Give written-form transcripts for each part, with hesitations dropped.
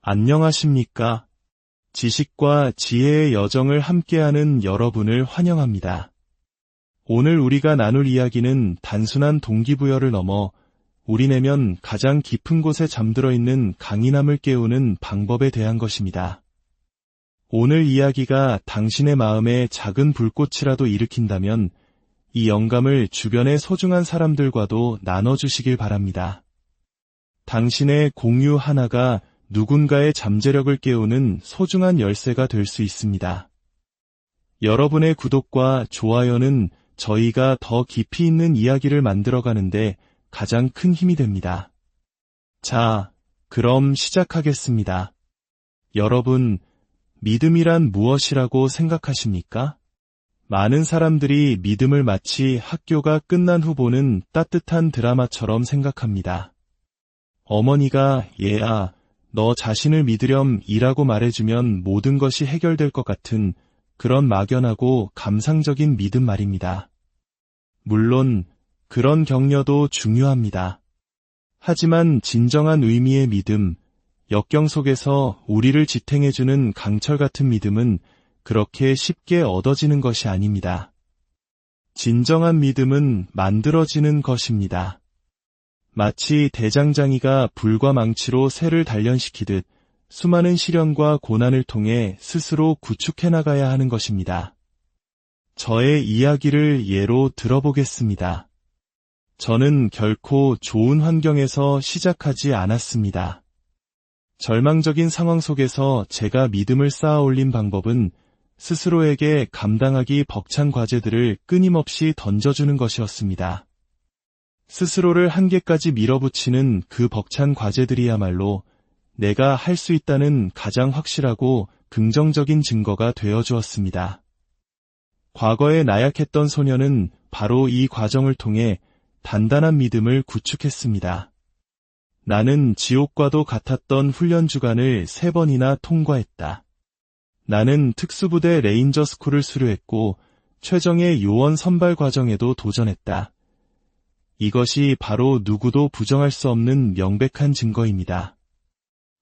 안녕하십니까? 지식과 지혜의 여정을 함께하는 여러분을 환영합니다. 오늘 우리가 나눌 이야기는 단순한 동기부여를 넘어 우리 내면 가장 깊은 곳에 잠들어 있는 강인함을 깨우는 방법에 대한 것입니다. 오늘 이야기가 당신의 마음에 작은 불꽃이라도 일으킨다면 이 영감을 주변의 소중한 사람들과도 나눠주시길 바랍니다. 당신의 공유 하나가 누군가의 잠재력을 깨우는 소중한 열쇠가 될 수 있습니다. 여러분의 구독과 좋아요는 저희가 더 깊이 있는 이야기를 만들어가는데 가장 큰 힘이 됩니다. 자, 그럼 시작하겠습니다. 여러분, 믿음이란 무엇이라고 생각하십니까? 많은 사람들이 믿음을 마치 학교가 끝난 후 보는 따뜻한 드라마처럼 생각합니다. 어머니가 얘야, 너 자신을 믿으렴 이라고 말해주면 모든 것이 해결될 것 같은 그런 막연하고 감상적인 믿음 말입니다. 물론 그런 격려도 중요합니다. 하지만 진정한 의미의 믿음, 역경 속에서 우리를 지탱해주는 강철 같은 믿음은 그렇게 쉽게 얻어지는 것이 아닙니다. 진정한 믿음은 만들어지는 것입니다. 마치 대장장이가 불과 망치로 새를 단련시키듯 수많은 시련과 고난을 통해 스스로 구축해 나가야 하는 것입니다. 저의 이야기를 예로 들어보겠습니다. 저는 결코 좋은 환경에서 시작하지 않았습니다. 절망적인 상황 속에서 제가 믿음을 쌓아 올린 방법은 스스로에게 감당하기 벅찬 과제들을 끊임없이 던져주는 것이었습니다. 스스로를 한계까지 밀어붙이는 그 벅찬 과제들이야말로 내가 할 수 있다는 가장 확실하고 긍정적인 증거가 되어주었습니다. 과거에 나약했던 소녀는 바로 이 과정을 통해 단단한 믿음을 구축했습니다. 나는 지옥과도 같았던 훈련 주간을 3번이나 통과했다. 나는 특수부대 레인저 스쿨을 수료했고 최정예 요원 선발 과정에도 도전했다. 이것이 바로 누구도 부정할 수 없는 명백한 증거입니다.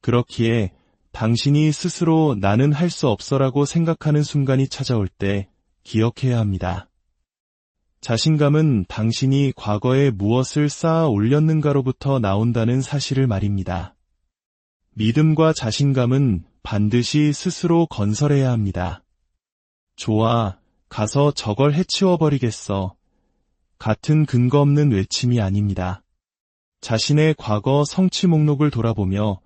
그렇기에 당신이 스스로 나는 할 수 없어라고 생각하는 순간이 찾아올 때 기억해야 합니다. 자신감은 당신이 과거에 무엇을 쌓아 올렸는가로부터 나온다는 사실을 말입니다. 믿음과 자신감은 반드시 스스로 건설해야 합니다. 좋아, 가서 저걸 해치워버리겠어. 같은 근거 없는 외침이 아닙니다. 자신의 과거 성취 목록을 돌아보며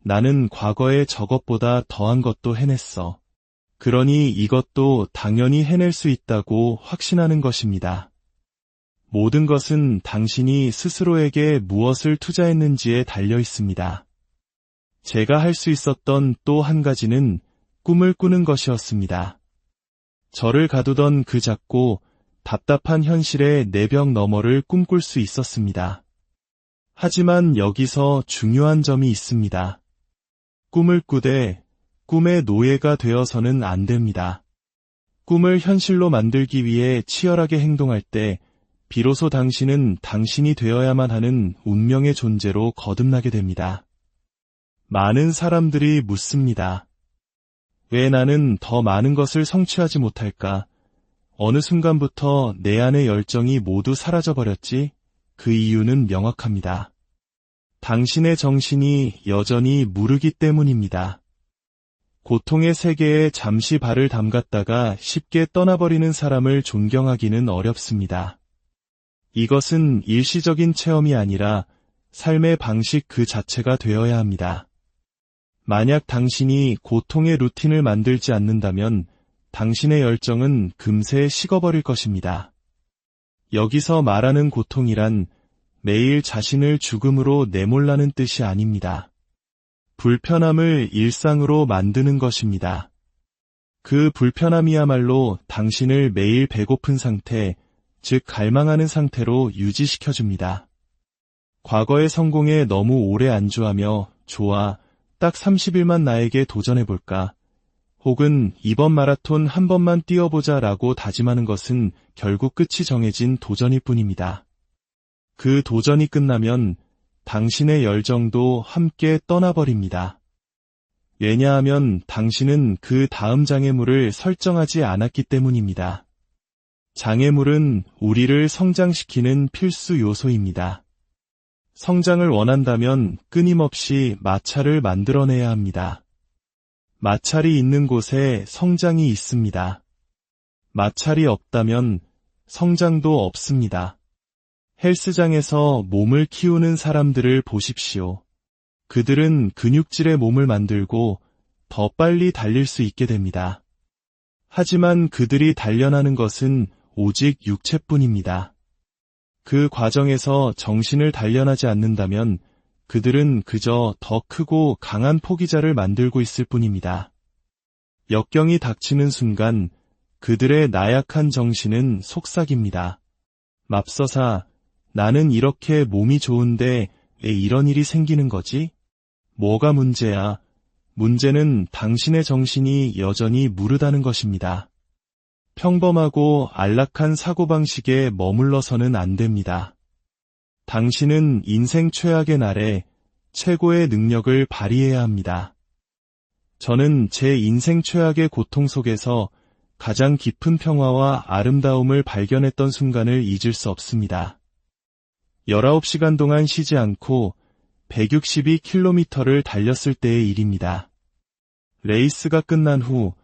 나는 과거에 저것보다 더한 것도 해냈어. 그러니 이것도 당연히 해낼 수 있다고 확신하는 것입니다. 모든 것은 당신이 스스로에게 무엇을 투자했는지에 달려 있습니다. 제가 할 수 있었던 또 한 가지는 꿈을 꾸는 것이었습니다. 저를 가두던 그 작고 답답한 현실의 내벽 너머를 꿈꿀 수 있었습니다. 하지만 여기서 중요한 점이 있습니다. 꿈을 꾸되 꿈의 노예가 되어서는 안 됩니다. 꿈을 현실로 만들기 위해 치열하게 행동할 때 비로소 당신은 당신이 되어야만 하는 운명의 존재로 거듭나게 됩니다. 많은 사람들이 묻습니다. 왜 나는 더 많은 것을 성취하지 못할까? 어느 순간부터 내 안의 열정이 모두 사라져버렸지? 그 이유는 명확합니다. 당신의 정신이 여전히 무르기 때문입니다. 고통의 세계에 잠시 발을 담갔다가 쉽게 떠나버리는 사람을 존경하기는 어렵습니다. 이것은 일시적인 체험이 아니라 삶의 방식 그 자체가 되어야 합니다. 만약 당신이 고통의 루틴을 만들지 않는다면 당신의 열정은 금세 식어버릴 것입니다. 여기서 말하는 고통이란 매일 자신을 죽음으로 내몰라는 뜻이 아닙니다. 불편함을 일상으로 만드는 것입니다. 그 불편함이야말로 당신을 매일 배고픈 상태, 즉 갈망하는 상태로 유지시켜줍니다. 과거의 성공에 너무 오래 안주하며 좋아, 딱 30일만 나에게 도전해볼까? 혹은 이번 마라톤 한 번만 뛰어보자 라고 다짐하는 것은 결국 끝이 정해진 도전일 뿐입니다. 그 도전이 끝나면 당신의 열정도 함께 떠나버립니다. 왜냐하면 당신은 그 다음 장애물을 설정하지 않았기 때문입니다. 장애물은 우리를 성장시키는 필수 요소입니다. 성장을 원한다면 끊임없이 마찰을 만들어내야 합니다. 마찰이 있는 곳에 성장이 있습니다. 마찰이 없다면 성장도 없습니다. 헬스장에서 몸을 키우는 사람들을 보십시오. 그들은 근육질의 몸을 만들고 더 빨리 달릴 수 있게 됩니다. 하지만 그들이 단련하는 것은 오직 육체뿐입니다. 그 과정에서 정신을 단련하지 않는다면 그들은 그저 더 크고 강한 포기자를 만들고 있을 뿐입니다. 역경이 닥치는 순간 그들의 나약한 정신은 속삭입니다. 맙소사, 나는 이렇게 몸이 좋은데 왜 이런 일이 생기는 거지? 뭐가 문제야? 문제는 당신의 정신이 여전히 무르다는 것입니다. 평범하고 안락한 사고방식에 머물러서는 안 됩니다. 당신은 인생 최악의 날에 최고의 능력을 발휘해야 합니다. 저는 제 인생 최악의 고통 속에서 가장 깊은 평화와 아름다움을 발견했던 순간을 잊을 수 없습니다. 19시간 동안 쉬지 않고 162km를 달렸을 때의 일입니다. 레이스가 끝난 후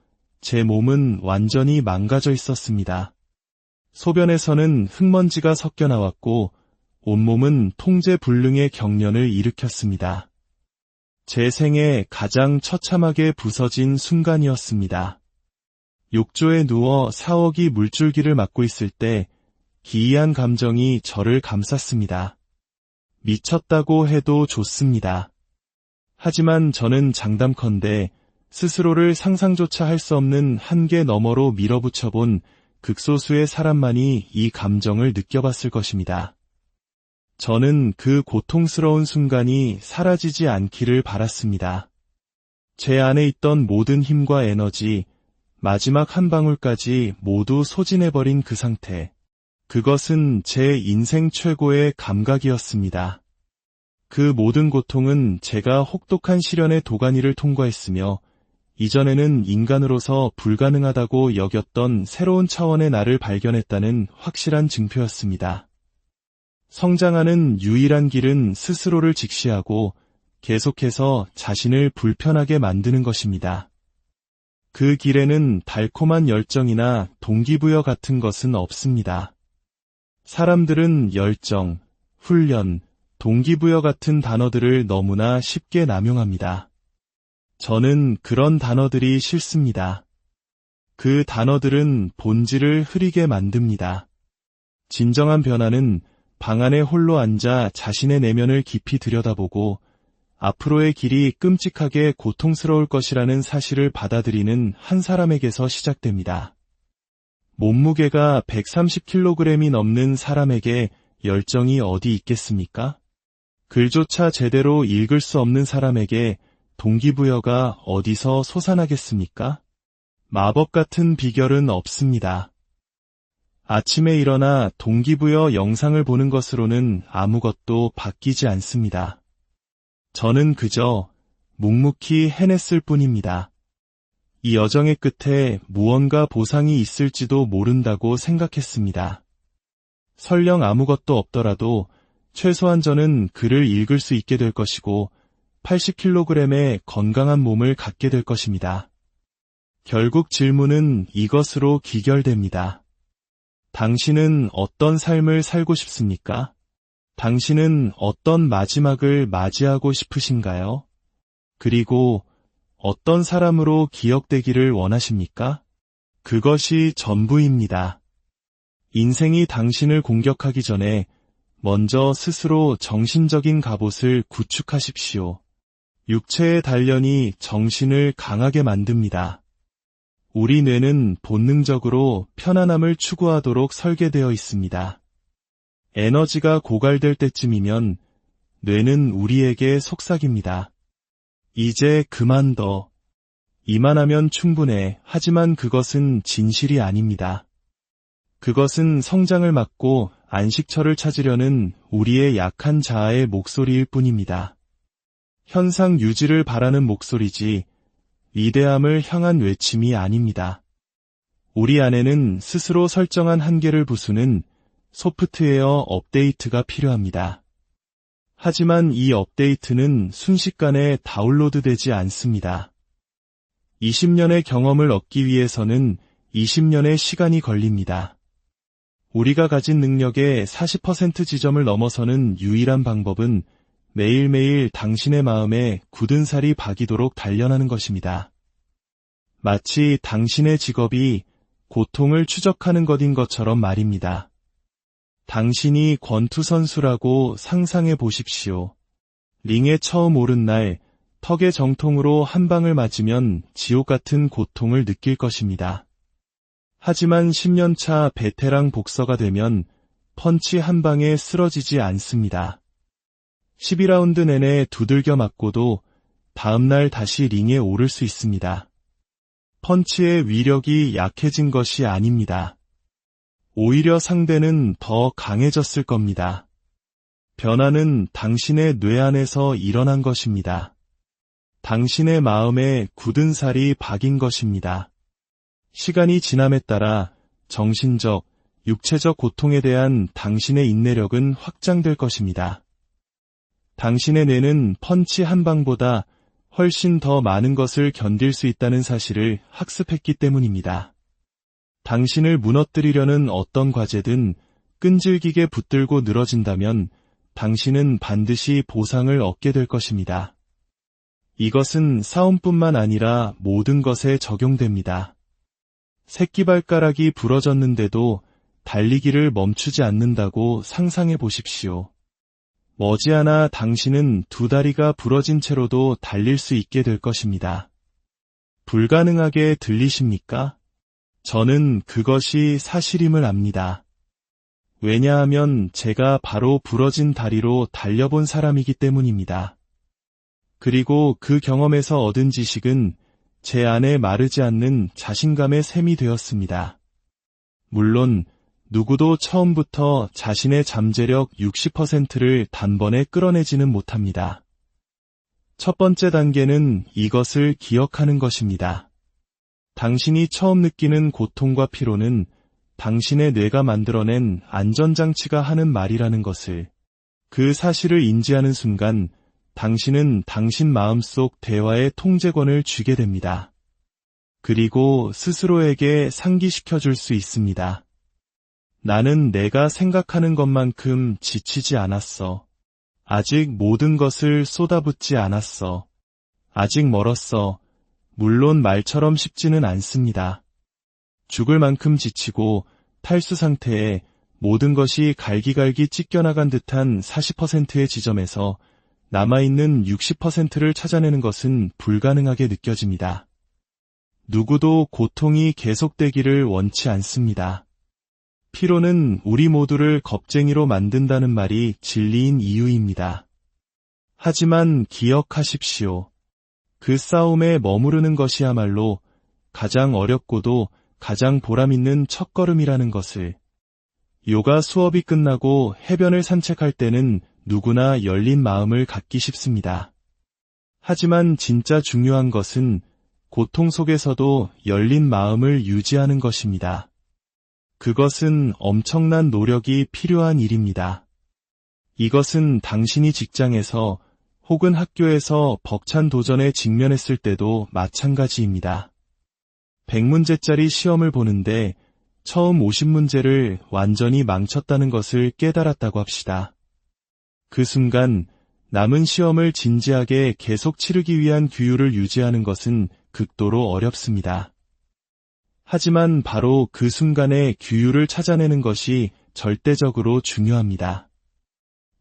제 몸은 완전히 망가져 있었습니다. 소변에서는 흙먼지가 섞여 나왔고 온몸은 통제불능의 경련을 일으켰습니다. 제 생애 가장 처참하게 부서진 순간이었습니다. 욕조에 누워 사워기 물줄기를 맞고 있을 때 기이한 감정이 저를 감쌌습니다. 미쳤다고 해도 좋습니다. 하지만 저는 장담컨대 스스로를 상상조차 할 수 없는 한계 너머로 밀어붙여본 극소수의 사람만이 이 감정을 느껴봤을 것입니다. 저는 그 고통스러운 순간이 사라지지 않기를 바랐습니다. 제 안에 있던 모든 힘과 에너지, 마지막 한 방울까지 모두 소진해버린 그 상태. 그것은 제 인생 최고의 감각이었습니다. 그 모든 고통은 제가 혹독한 시련의 도가니를 통과했으며 이전에는 인간으로서 불가능하다고 여겼던 새로운 차원의 나를 발견했다는 확실한 증표였습니다. 성장하는 유일한 길은 스스로를 직시하고 계속해서 자신을 불편하게 만드는 것입니다. 그 길에는 달콤한 열정이나 동기부여 같은 것은 없습니다. 사람들은 열정, 훈련, 동기부여 같은 단어들을 너무나 쉽게 남용합니다. 저는 그런 단어들이 싫습니다. 그 단어들은 본질을 흐리게 만듭니다. 진정한 변화는 방 안에 홀로 앉아 자신의 내면을 깊이 들여다보고 앞으로의 길이 끔찍하게 고통스러울 것이라는 사실을 받아들이는 한 사람에게서 시작됩니다. 몸무게가 130kg이 넘는 사람에게 열정이 어디 있겠습니까? 글조차 제대로 읽을 수 없는 사람에게 동기부여가 어디서 솟아나겠습니까? 마법 같은 비결은 없습니다. 아침에 일어나 동기부여 영상을 보는 것으로는 아무것도 바뀌지 않습니다. 저는 그저 묵묵히 해냈을 뿐입니다. 이 여정의 끝에 무언가 보상이 있을지도 모른다고 생각했습니다. 설령 아무것도 없더라도 최소한 저는 글을 읽을 수 있게 될 것이고 80kg의 건강한 몸을 갖게 될 것입니다. 결국 질문은 이것으로 귀결됩니다. 당신은 어떤 삶을 살고 싶습니까? 당신은 어떤 마지막을 맞이하고 싶으신가요? 그리고 어떤 사람으로 기억되기를 원하십니까? 그것이 전부입니다. 인생이 당신을 공격하기 전에 먼저 스스로 정신적인 갑옷을 구축하십시오. 육체의 단련이 정신을 강하게 만듭니다. 우리 뇌는 본능적으로 편안함을 추구하도록 설계되어 있습니다. 에너지가 고갈될 때쯤이면 뇌는 우리에게 속삭입니다. 이제 그만둬. 이만하면 충분해. 하지만 그것은 진실이 아닙니다. 그것은 성장을 막고 안식처를 찾으려는 우리의 약한 자아의 목소리일 뿐입니다. 현상 유지를 바라는 목소리지 위대함을 향한 외침이 아닙니다. 우리 안에는 스스로 설정한 한계를 부수는 소프트웨어 업데이트가 필요합니다. 하지만 이 업데이트는 순식간에 다운로드되지 않습니다. 20년의 경험을 얻기 위해서는 20년의 시간이 걸립니다. 우리가 가진 능력의 40% 지점을 넘어서는 유일한 방법은 매일매일 당신의 마음에 굳은 살이 박이도록 단련하는 것입니다. 마치 당신의 직업이 고통을 추적하는 것인 것처럼 말입니다. 당신이 권투 선수라고 상상해 보십시오. 링에 처음 오른 날 턱의 정통으로 한 방을 맞으면 지옥 같은 고통을 느낄 것입니다. 하지만 10년차 베테랑 복서가 되면 펀치 한 방에 쓰러지지 않습니다. 12라운드 내내 두들겨 맞고도 다음날 다시 링에 오를 수 있습니다. 펀치의 위력이 약해진 것이 아닙니다. 오히려 상대는 더 강해졌을 겁니다. 변화는 당신의 뇌 안에서 일어난 것입니다. 당신의 마음에 굳은 살이 박인 것입니다. 시간이 지남에 따라 정신적, 육체적 고통에 대한 당신의 인내력은 확장될 것입니다. 당신의 뇌는 펀치 한 방보다 훨씬 더 많은 것을 견딜 수 있다는 사실을 학습했기 때문입니다. 당신을 무너뜨리려는 어떤 과제든 끈질기게 붙들고 늘어진다면 당신은 반드시 보상을 얻게 될 것입니다. 이것은 싸움뿐만 아니라 모든 것에 적용됩니다. 새끼발가락이 부러졌는데도 달리기를 멈추지 않는다고 상상해 보십시오. 머지않아 당신은 두 다리가 부러진 채로도 달릴 수 있게 될 것입니다. 불가능하게 들리십니까? 저는 그것이 사실임을 압니다. 왜냐하면 제가 바로 부러진 다리로 달려본 사람이기 때문입니다. 그리고 그 경험에서 얻은 지식은 제 안에 마르지 않는 자신감의 샘이 되었습니다. 물론 누구도 처음부터 자신의 잠재력 60%를 단번에 끌어내지는 못합니다. 첫 번째 단계는 이것을 기억하는 것입니다. 당신이 처음 느끼는 고통과 피로는 당신의 뇌가 만들어낸 안전장치가 하는 말이라는 것을, 그 사실을 인지하는 순간 당신은 당신 마음속 대화의 통제권을 쥐게 됩니다. 그리고 스스로에게 상기시켜 줄 수 있습니다. 나는 내가 생각하는 것만큼 지치지 않았어. 아직 모든 것을 쏟아붓지 않았어. 아직 멀었어. 물론 말처럼 쉽지는 않습니다. 죽을 만큼 지치고 탈수 상태에 모든 것이 갈기갈기 찢겨나간 듯한 40%의 지점에서 남아있는 60%를 찾아내는 것은 불가능하게 느껴집니다. 누구도 고통이 계속되기를 원치 않습니다. 피로는 우리 모두를 겁쟁이로 만든다는 말이 진리인 이유입니다. 하지만 기억하십시오. 그 싸움에 머무르는 것이야말로 가장 어렵고도 가장 보람있는 첫걸음이라는 것을. 요가 수업이 끝나고 해변을 산책할 때는 누구나 열린 마음을 갖기 쉽습니다. 하지만 진짜 중요한 것은 고통 속에서도 열린 마음을 유지하는 것입니다. 그것은 엄청난 노력이 필요한 일입니다. 이것은 당신이 직장에서 혹은 학교에서 벅찬 도전에 직면했을 때도 마찬가지입니다. 100문제짜리 시험을 보는데 처음 50문제를 완전히 망쳤다는 것을 깨달았다고 합시다. 그 순간 남은 시험을 진지하게 계속 치르기 위한 규율을 유지하는 것은 극도로 어렵습니다. 하지만 바로 그 순간에 규율을 찾아내는 것이 절대적으로 중요합니다.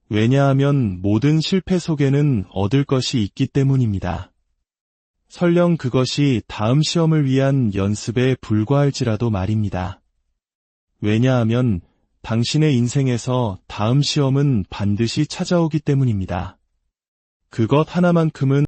왜냐하면 모든 실패 속에는 얻을 것이 있기 때문입니다. 설령 그것이 다음 시험을 위한 연습에 불과할지라도 말입니다. 왜냐하면 당신의 인생에서 다음 시험은 반드시 찾아오기 때문입니다. 그것 하나만큼은